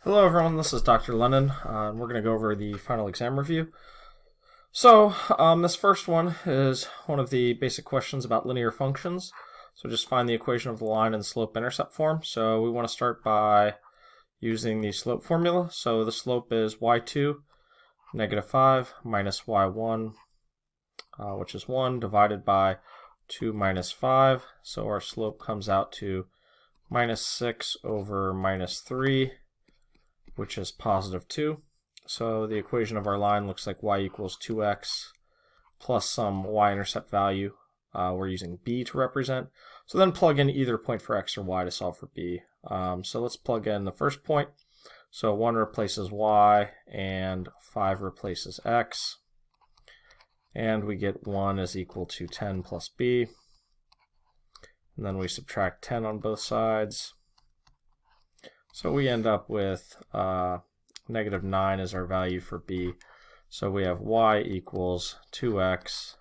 Hello everyone, this is Dr. Lennon, and we're going to go over the final exam review. So, this first one is one of the basic questions about linear functions. So just find the equation of the line in slope-intercept form. So we want to start by using the slope formula. So the slope is y2, -5, minus y1, which is 1, divided by 2 minus 5. So our slope comes out to -6 over -3, which is +2. So the equation of our line looks like y equals 2x plus some y-intercept value. We're using b to represent. So then plug in either point for x or y to solve for b. So let's plug in the first point. So 1 replaces y and 5 replaces x. And we get 1 is equal to 10 plus b. And then we subtract 10 on both sides. So we end up with -9 is our value for b. So we have y equals 2x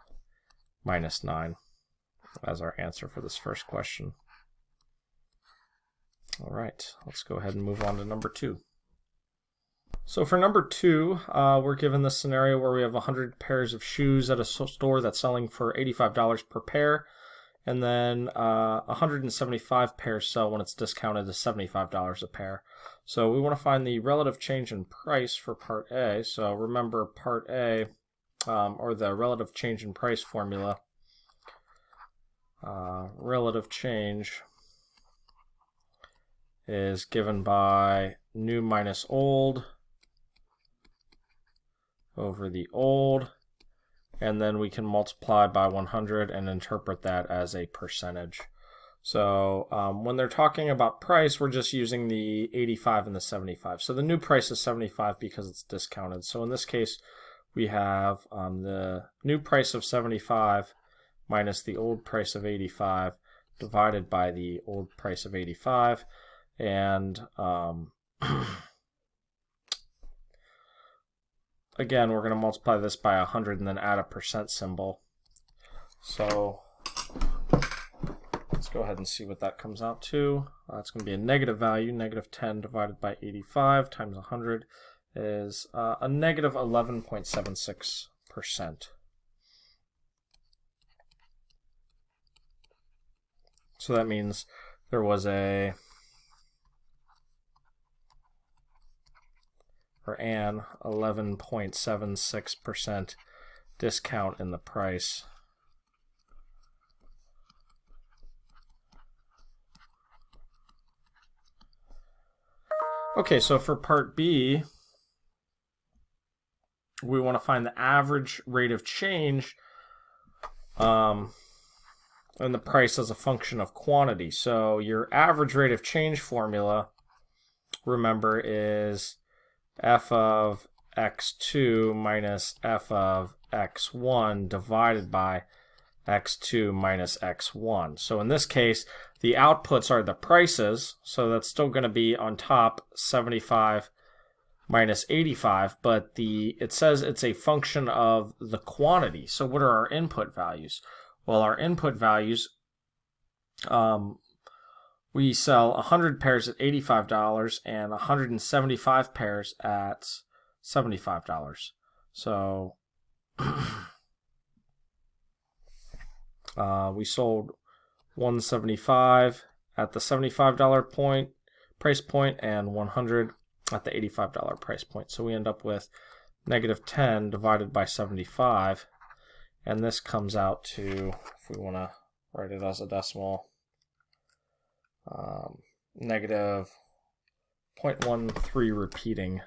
minus 9 as our answer for this first question. All right, let's go ahead and move on to number 2. So for number 2, we're given this scenario where we have 100 pairs of shoes at a store that's selling for $85 per pair, and then 175 pairs sell when it's discounted to $75 a pair. So we want to find the relative change in price for part A. So remember part A, or the relative change in price formula, relative change is given by new minus old over the old, and then we can multiply by 100 and interpret that as a percentage. So when they're talking about price, we're just using the 85 and the 75. So the new price is 75 because it's discounted. So in this case, we have the new price of 75 minus the old price of 85 divided by the old price of 85. And again, we're going to multiply this by 100 and then add a percent symbol. So let's go ahead and see what that comes out to. It's going to be a negative value. -10 divided by 85 times 100 is a negative 11.76%. So that means there was an 11.76% discount in the price. Okay, so for part B, we want to find the average rate of change in the price as a function of quantity. So your average rate of change formula, remember, is f of x2 minus f of x1 divided by x2 minus x1. So in this case, the outputs are the prices, so that's still going to be on top 75 minus 85, but it says it's a function of the quantity. So what are our input values? Well, our input values, we sell 100 pairs at $85 and 175 pairs at $75. So we sold 175 at the $75 price point and 100 at the $85 price point. So we end up with -10 divided by 75, and this comes out to, if we want to write it as a decimal, -0.13 repeating,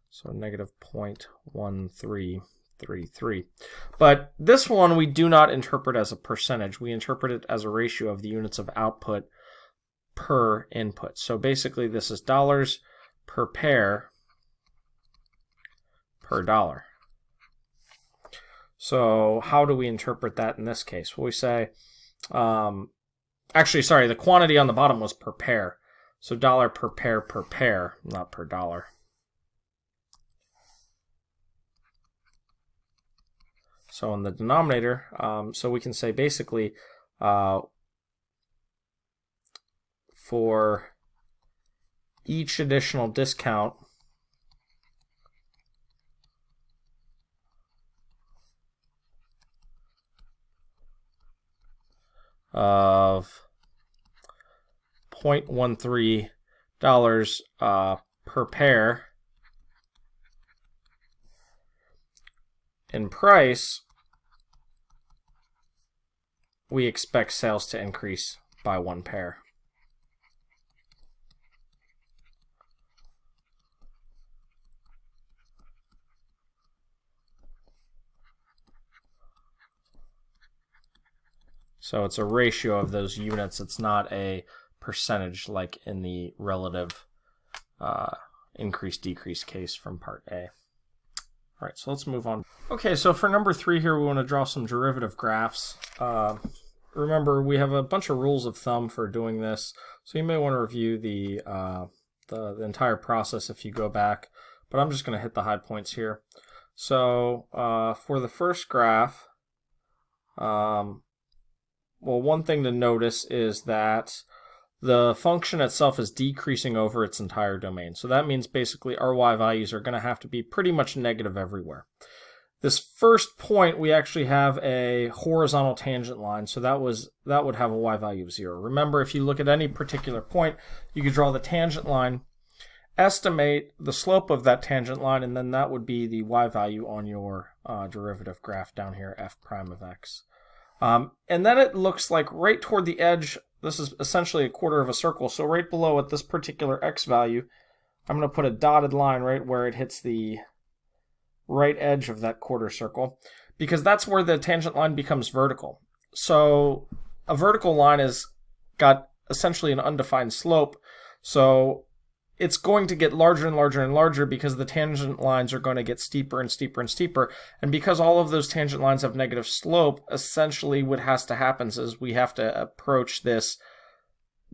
so -0.1333. But this one we do not interpret as a percentage. We interpret it as a ratio of the units of output per input. So basically this is dollars per pair per dollar. So how do we interpret that in this case? Well, we say, actually, sorry, the quantity on the bottom was per pair. So dollar per pair, not per dollar. So in the denominator, so we can say basically for each additional discount of $0.13 per pair in price, we expect sales to increase by 1 pair. So it's a ratio of those units. It's not a percentage like in the relative increase-decrease case from part A. All right, so let's move on. Okay, so for number 3 here, we want to draw some derivative graphs. Remember, we have a bunch of rules of thumb for doing this, so you may want to review the entire process if you go back, but I'm just going to hit the high points here. So for the first graph, well, one thing to notice is that the function itself is decreasing over its entire domain. So that means basically our y values are going to have to be pretty much negative everywhere. This first point, we actually have a horizontal tangent line, so that would have a y value of 0. Remember, if you look at any particular point, you could draw the tangent line, estimate the slope of that tangent line, and then that would be the y value on your derivative graph down here, f prime of x. And then it looks like right toward the edge, this is essentially a quarter of a circle, so right below at this particular x value, I'm going to put a dotted line right where it hits the right edge of that quarter circle, because that's where the tangent line becomes vertical. So a vertical line has got essentially an undefined slope, so it's going to get larger and larger and larger because the tangent lines are going to get steeper and steeper and steeper. And because all of those tangent lines have negative slope, essentially what has to happen is we have to approach this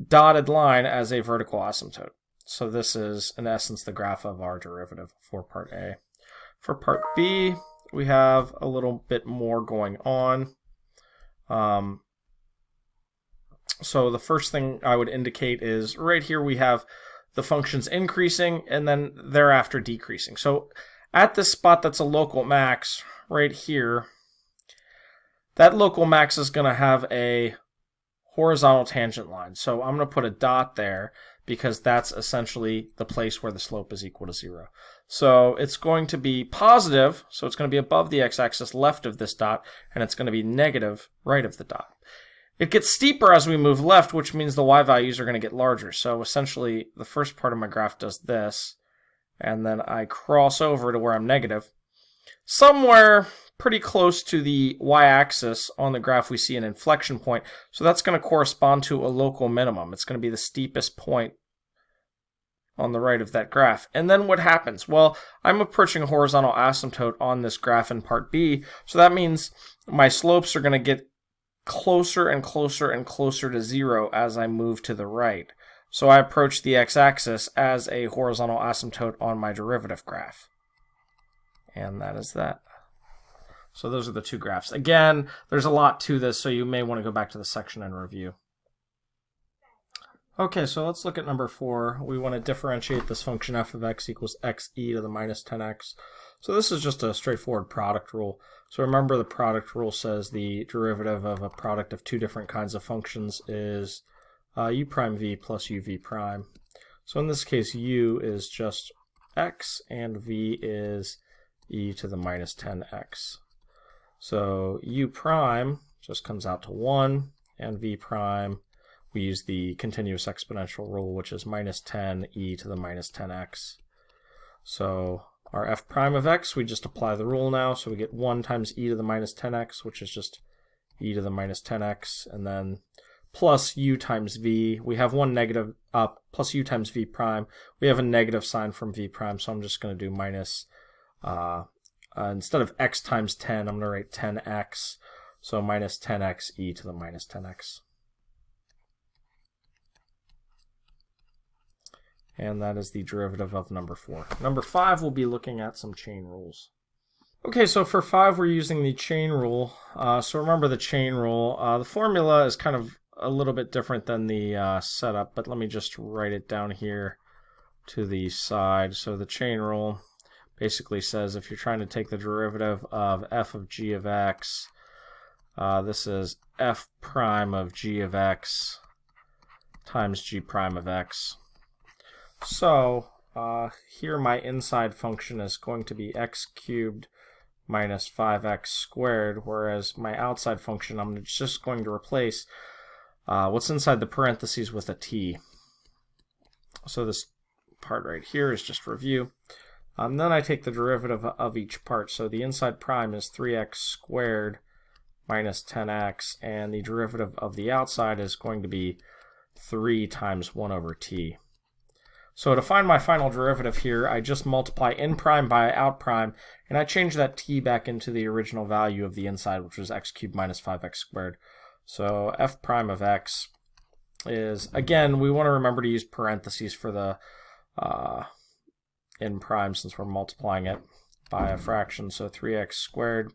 dotted line as a vertical asymptote. So this is, in essence, the graph of our derivative for part A. For part B, we have a little bit more going on. So the first thing I would indicate is right here we have the functions increasing and then thereafter decreasing. So at this spot that's a local max right here, that local max is going to have a horizontal tangent line. So I'm going to put a dot there because that's essentially the place where the slope is equal to 0. So it's going to be positive, so it's going to be above the x-axis left of this dot, and it's going to be negative right of the dot. It gets steeper as we move left, which means the y values are going to get larger. So essentially, the first part of my graph does this, and then I cross over to where I'm negative. Somewhere pretty close to the y-axis on the graph, we see an inflection point. So that's going to correspond to a local minimum. It's going to be the steepest point on the right of that graph. And then what happens? Well, I'm approaching a horizontal asymptote on this graph in part B, so that means my slopes are going to get closer and closer and closer to 0 as I move to the right. So I approach the x-axis as a horizontal asymptote on my derivative graph. And that is that. So those are the two graphs. Again, there's a lot to this, so you may want to go back to the section and review. Okay, so let's look at number 4. We want to differentiate this function f of x equals xe to the minus 10x. So this is just a straightforward product rule. So remember, the product rule says the derivative of a product of two different kinds of functions is u prime v plus uv prime. So in this case, u is just x and v is e to the minus 10x. So u prime just comes out to 1, and v prime, we use the continuous exponential rule, which is minus 10 e to the minus 10x. So our f prime of x, we just apply the rule now, so we get 1 times e to the minus 10x, which is just e to the minus 10x, and then plus u times v. We have one negative up, plus u times v prime. We have a negative sign from v prime, so I'm just going to do minus, instead of x times 10, I'm going to write 10x, so minus 10x e to the minus 10x. And that is the derivative of number 4. Number 5, we'll be looking at some chain rules. Okay, so for 5, we're using the chain rule. So remember the chain rule. The formula is kind of a little bit different than the setup, but let me just write it down here. to the side. So the chain rule basically says if you're trying to take the derivative of f of g of x, this is f prime of g of x times g prime of x. So here my inside function is going to be x cubed minus 5x squared, whereas my outside function, I'm just going to replace what's inside the parentheses with a t. So this part right here is just review. Then I take the derivative of each part. So the inside prime is 3x squared minus 10x, and the derivative of the outside is going to be 3 times 1 over t. So to find my final derivative here, I just multiply in prime by out prime, and I change that t back into the original value of the inside, which was x cubed minus 5x squared. So f prime of x is, again, we want to remember to use parentheses for the in prime since we're multiplying it by a fraction. So 3x squared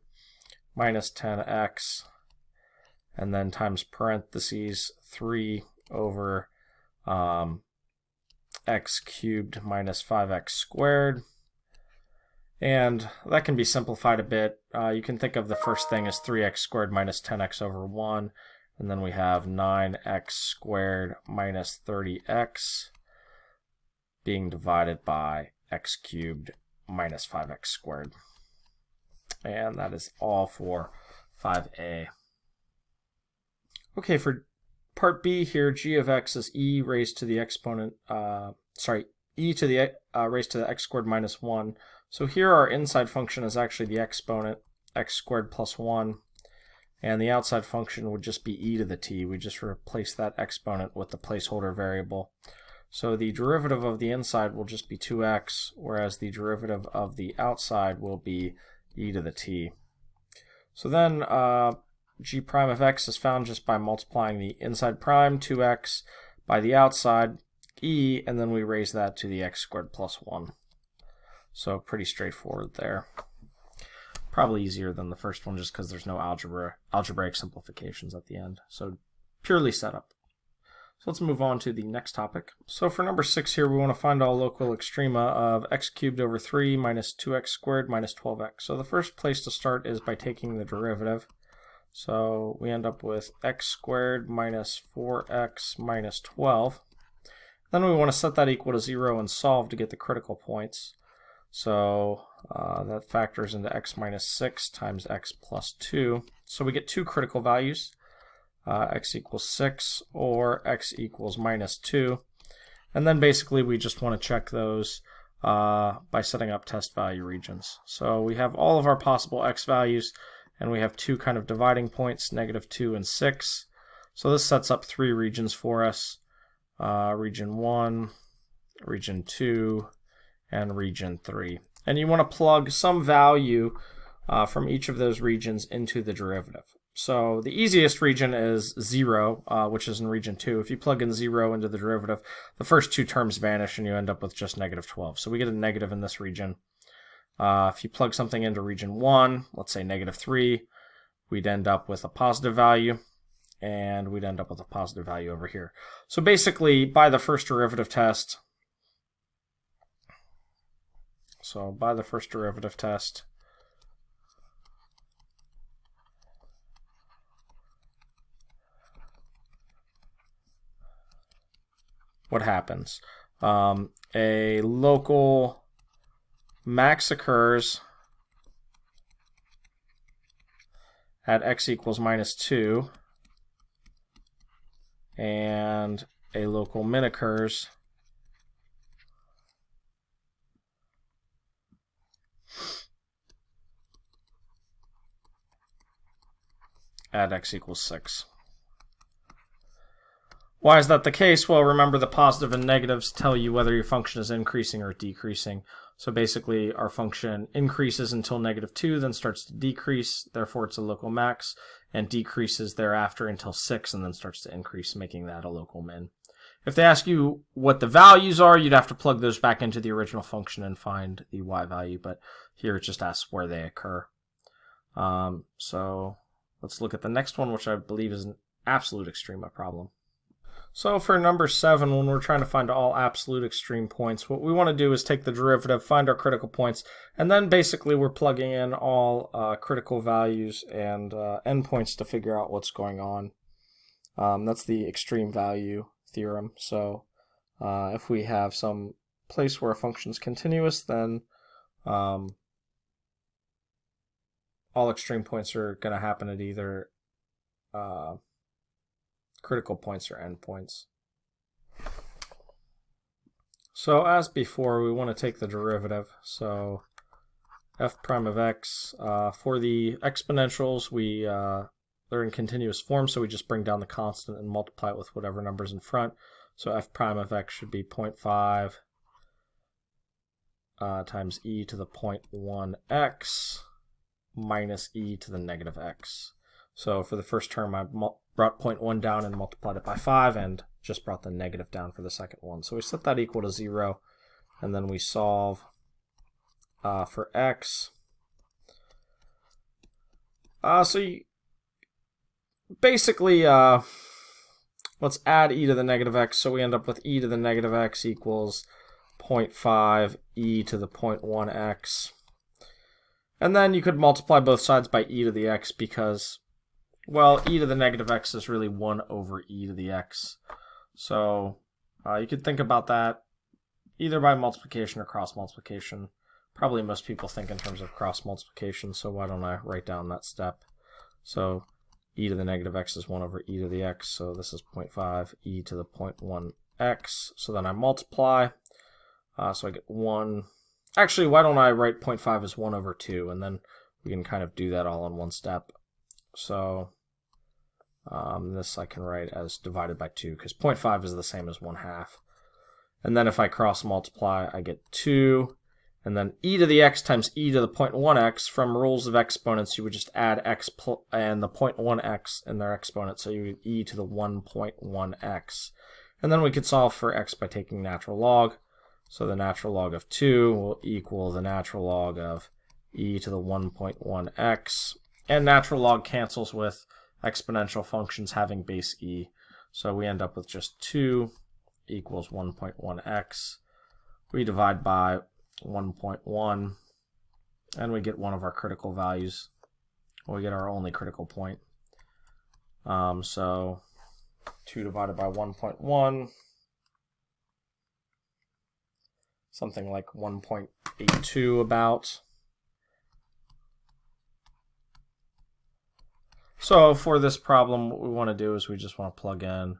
minus 10x, and then times parentheses 3 over x cubed minus 5x squared. And that can be simplified a bit. You can think of the first thing as 3x squared minus 10x over 1, and then we have 9x squared minus 30x being divided by x cubed minus 5x squared. And that is all for 5a. Okay, for part b here, g of x is e raised to the exponent, e to the raised to the x squared minus 1. So here our inside function is actually the exponent, x squared plus 1, and the outside function would just be e to the t. We just replace that exponent with the placeholder variable. So the derivative of the inside will just be 2x, whereas the derivative of the outside will be e to the t. So then g prime of x is found just by multiplying the inside prime, 2x, by the outside, e, and then we raise that to the x squared plus 1. So pretty straightforward there. Probably easier than the first one just because there's no algebraic simplifications at the end. So purely setup. So let's move on to the next topic. So for number 6 here, we want to find all local extrema of x cubed over 3 minus 2x squared minus 12x. So the first place to start is by taking the derivative. So we end up with x squared minus 4x minus 12. Then we want to set that equal to 0 and solve to get the critical points. So that factors into x minus 6 times x plus 2. So we get two critical values, x equals 6 or x equals minus 2. And then basically we just want to check those by setting up test value regions. So we have all of our possible x values, and we have two kind of dividing points, -2 and 6. So this sets up 3 regions for us, region 1, region 2, and region 3. And you want to plug some value from each of those regions into the derivative. So the easiest region is 0, which is in region 2. If you plug in 0 into the derivative, the first two terms vanish and you end up with just -12. So we get a negative in this region. If you plug something into region 1, let's say -3, we'd end up with a positive value, and we'd end up with a positive value over here. So basically, by the first derivative test, what happens? A local max occurs at x equals -2, and a local min occurs at x equals 6. Why is that the case? Well, remember the positive and negatives tell you whether your function is increasing or decreasing. So basically our function increases until -2, then starts to decrease, therefore it's a local max, and decreases thereafter until 6, and then starts to increase, making that a local min. If they ask you what the values are, you'd have to plug those back into the original function and find the y value, but here it just asks where they occur. So let's look at the next one, which I believe is an absolute extrema problem. So for number 7, when we're trying to find all absolute extreme points, what we want to do is take the derivative, find our critical points, and then basically we're plugging in all critical values and endpoints to figure out what's going on. That's the extreme value theorem. So if we have some place where a function is continuous, then all extreme points are going to happen at either critical points or endpoints. So as before, we want to take the derivative. So f prime of x, for the exponentials, they're in continuous form, so we just bring down the constant and multiply it with whatever number's in front. So f prime of x should be 0.5 times e to the 0.1x minus e to the negative x. So for the first term, I brought 0.1 down and multiplied it by 5 and just brought the negative down for the second one. So we set that equal to 0, and then we solve for x. Basically, let's add e to the negative x, so we end up with e to the negative x equals 0.5 e to the 0.1x. And then you could multiply both sides by e to the x because, well, e to the negative x is really 1 over e to the x. So you could think about that either by multiplication or cross multiplication. Probably most people think in terms of cross multiplication, so why don't I write down that step. So e to the negative x is 1 over e to the x, so this is 0.5 e to the 0.1x. So then I multiply, so I get 1. Actually, why don't I write 0.5 as 1 over 2, and then we can kind of do that all in one step. So this I can write as divided by 2, because 0.5 is the same as 1/2. And then if I cross multiply, I get 2. And then e to the x times e to the 0.1x, from rules of exponents, you would just add x and the 0.1x in their exponent, so you would e to the 1.1x. And then we could solve for x by taking natural log. So the natural log of 2 will equal the natural log of e to the 1.1x. And natural log cancels with exponential functions having base e. So we end up with just 2 equals 1.1x. We divide by 1.1, and we get one of our critical values. We get our only critical point. So 2 divided by 1.1, something like 1.82 about. So for this problem, what we want to do is we just want to plug in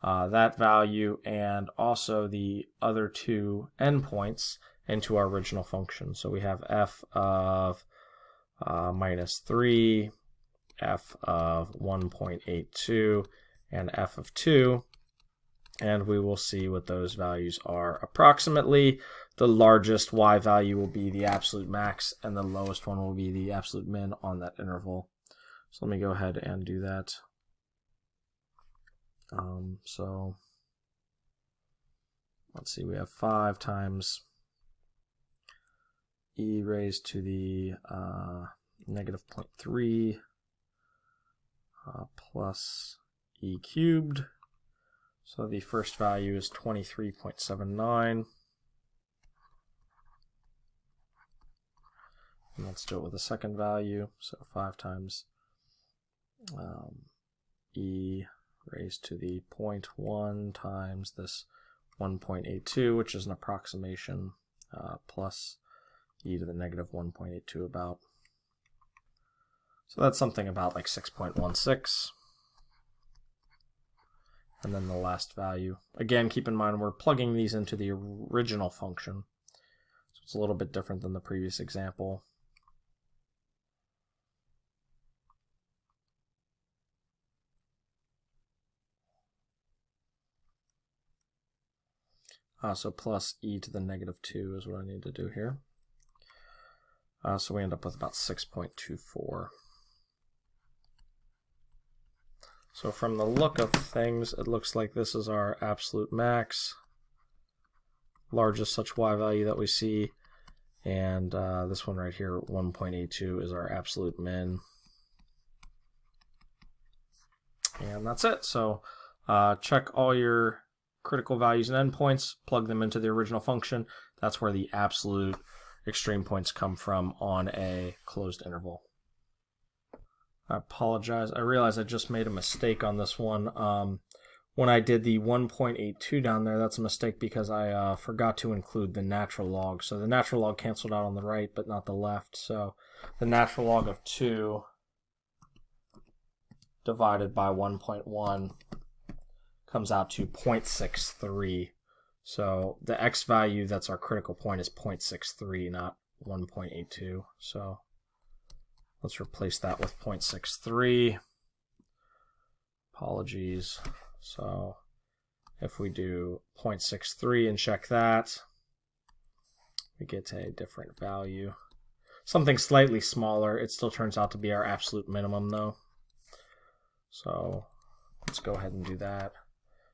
that value and also the other two endpoints into our original function. So we have f of minus 3, f of 1.82, and f of 2. And we will see what those values are. Approximately, the largest y value will be the absolute max, and the lowest one will be the absolute min on that interval. So let me go ahead and do that. So let's see, we have 5 times e raised to the negative 0.3 plus e cubed. So the first value is 23.79. And let's do it with the second value. So 5 times e raised to the 0.1 times this 1.82, which is an approximation, plus e to the negative 1.82 about. So that's something about like 6.16. And then the last value. Again, keep in mind we're plugging these into the original function. So it's a little bit different than the previous example. So plus e to the negative 2 is what I need to do here. So we end up with about 6.24. So from the look of things, it looks like this is our absolute max, largest such y value that we see, and this one right here, 1.82, is our absolute min. And that's it. So check all your critical values and endpoints, plug them into the original function. That's where the absolute extreme points come from on a closed interval. I apologize. I realize I just made a mistake on this one. When I did the 1.82 down there, that's a mistake because I forgot to include the natural log. So the natural log canceled out on the right, but not the left. So the natural log of 2 divided by 1.1 comes out to 0.63. So the x value that's our critical point is 0.63, not 1.82. So let's replace that with 0.63. Apologies. So if we do 0.63 and check that, we get a different value. Something slightly smaller. It still turns out to be our absolute minimum though. So let's go ahead and do that.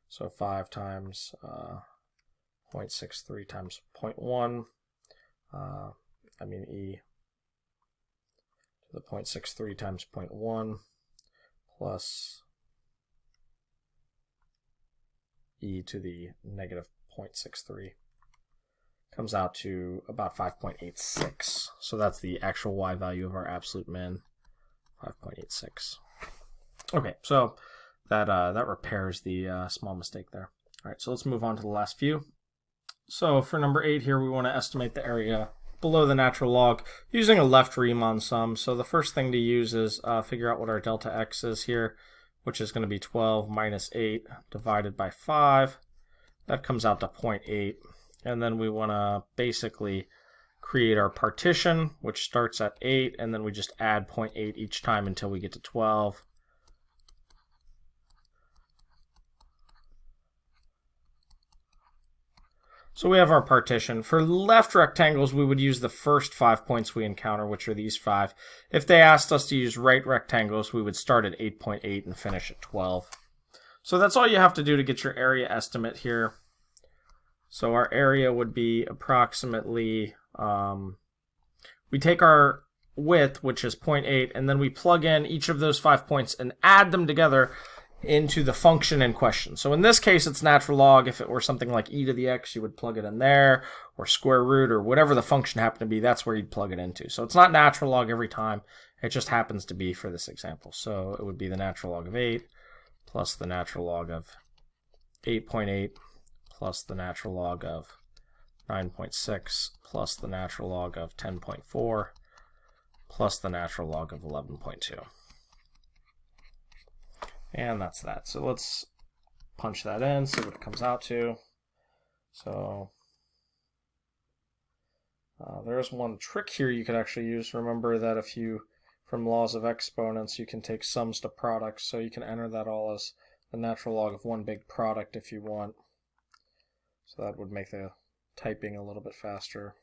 So 5 times 0.63 times 0.1, e to the 0.63 times 0.1 plus e to the negative 0.63 comes out to about 5.86. So that's the actual y value of our absolute min, 5.86. Okay, so that repairs the small mistake there. All right, so let's move on to the last few. So for number 8 here, we want to estimate the area below the natural log using a left Riemann sum. So the first thing to use is figure out what our delta x is here, which is going to be 12 minus 8 divided by 5. That comes out to 0.8. And then we want to basically create our partition, which starts at 8, and then we just add 0.8 each time until we get to 12. So we have our partition. For left rectangles, we would use the first 5 points we encounter, which are these 5. If they asked us to use right rectangles, we would start at 8.8 and finish at 12. So that's all you have to do to get your area estimate here. So our area would be approximately, we take our width, which is 0.8, and then we plug in each of those 5 points and add them together into the function in question. So in this case, it's natural log. If it were something like e to the x, you would plug it in there, or square root, or whatever the function happened to be, that's where you'd plug it into. So it's not natural log every time. It just happens to be for this example. So it would be the natural log of 8 plus the natural log of 8.8 plus the natural log of 9.6 plus the natural log of 10.4 plus the natural log of 11.2. And that's that. So let's punch that in, see what it comes out to. So there's one trick here you could actually use. Remember that if you, from laws of exponents, you can take sums to products. So you can enter that all as the natural log of one big product if you want. So that would make the typing a little bit faster.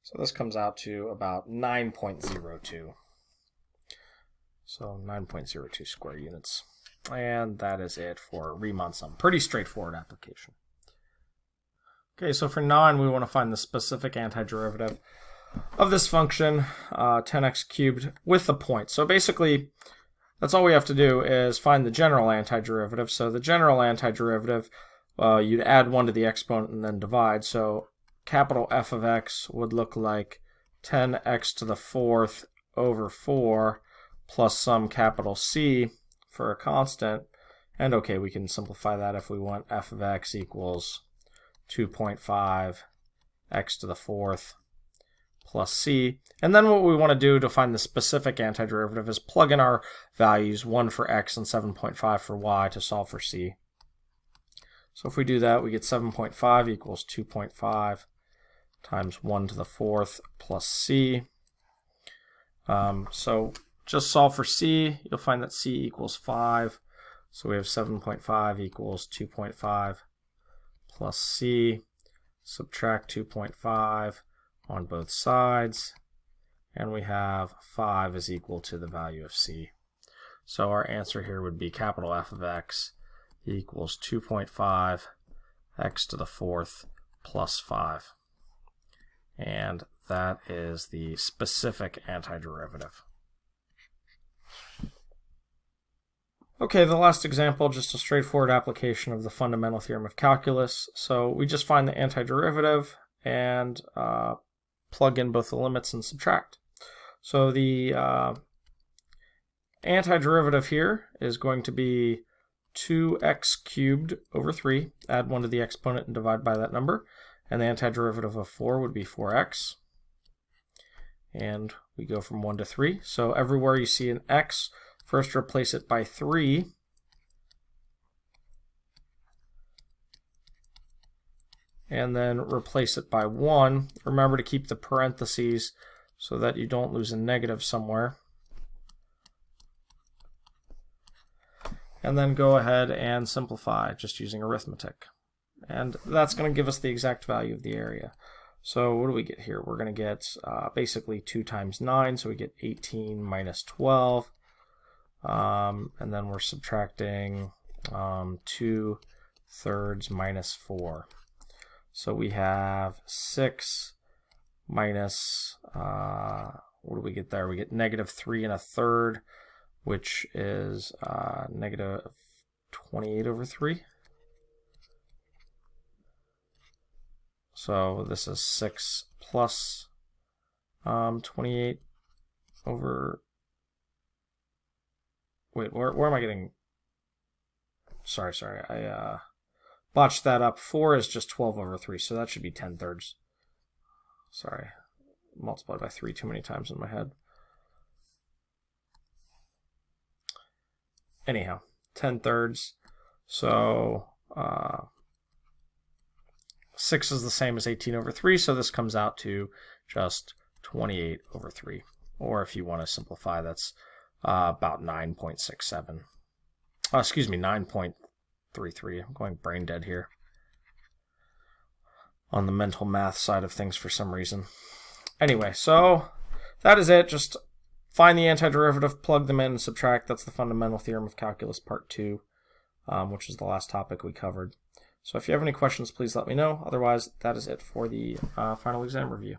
So this comes out to about 9.02. So 9.02 square units. And that is it for Riemann sum. Pretty straightforward application. Okay, so for 9, we want to find the specific antiderivative of this function, 10x cubed, with the point. So basically, that's all we have to do is find the general antiderivative. So the general antiderivative, you'd add 1 to the exponent and then divide. So capital F of x would look like 10x to the 4th over 4 plus some capital C for a constant. And okay, we can simplify that if we want. F of x equals 2.5 x to the 4th plus C. And then what we want to do to find the specific antiderivative is plug in our values, 1 for x and 7.5 for y, to solve for C. So if we do that, we get 7.5 equals 2.5 times 1 to the 4th plus C. So just solve for C, you'll find that C equals 5. So we have 7.5 equals 2.5 plus C. Subtract 2.5 on both sides. And we have 5 is equal to the value of C. So our answer here would be capital F of x equals 2.5 x to the 4th plus 5. And that is the specific antiderivative. Okay, the last example, just a straightforward application of the fundamental theorem of calculus. So we just find the antiderivative and plug in both the limits and subtract. So the antiderivative here is going to be 2x cubed over 3. Add 1 to the exponent and divide by that number. And the antiderivative of 4 would be 4x. And we go from 1 to 3. So everywhere you see an x, first replace it by 3. And then replace it by 1. Remember to keep the parentheses so that you don't lose a negative somewhere. And then go ahead and simplify just using arithmetic. And that's going to give us the exact value of the area. So what do we get here? We're going to get basically 2 times 9, so we get 18 minus 12. And then we're subtracting 2 thirds minus 4. So we have 6 minus, what do we get there? We get negative 3 1/3, which is negative 28 over 3. So this is 6 plus 28 over, wait, where am I getting, sorry, I botched that up. 4 is just 12 over 3, so that should be 10 thirds. Sorry, multiplied by 3 too many times in my head. Anyhow, 10 thirds. So 6 is the same as 18 over 3, so this comes out to just 28 over 3. Or if you want to simplify, that's about 9.67. Excuse me, 9.33. I'm going brain dead here on the mental math side of things for some reason. Anyway, so that is it. Just find the antiderivative, plug them in, and subtract. That's the fundamental theorem of calculus part 2, which is the last topic we covered. So if you have any questions, please let me know. Otherwise, that is it for the final exam review.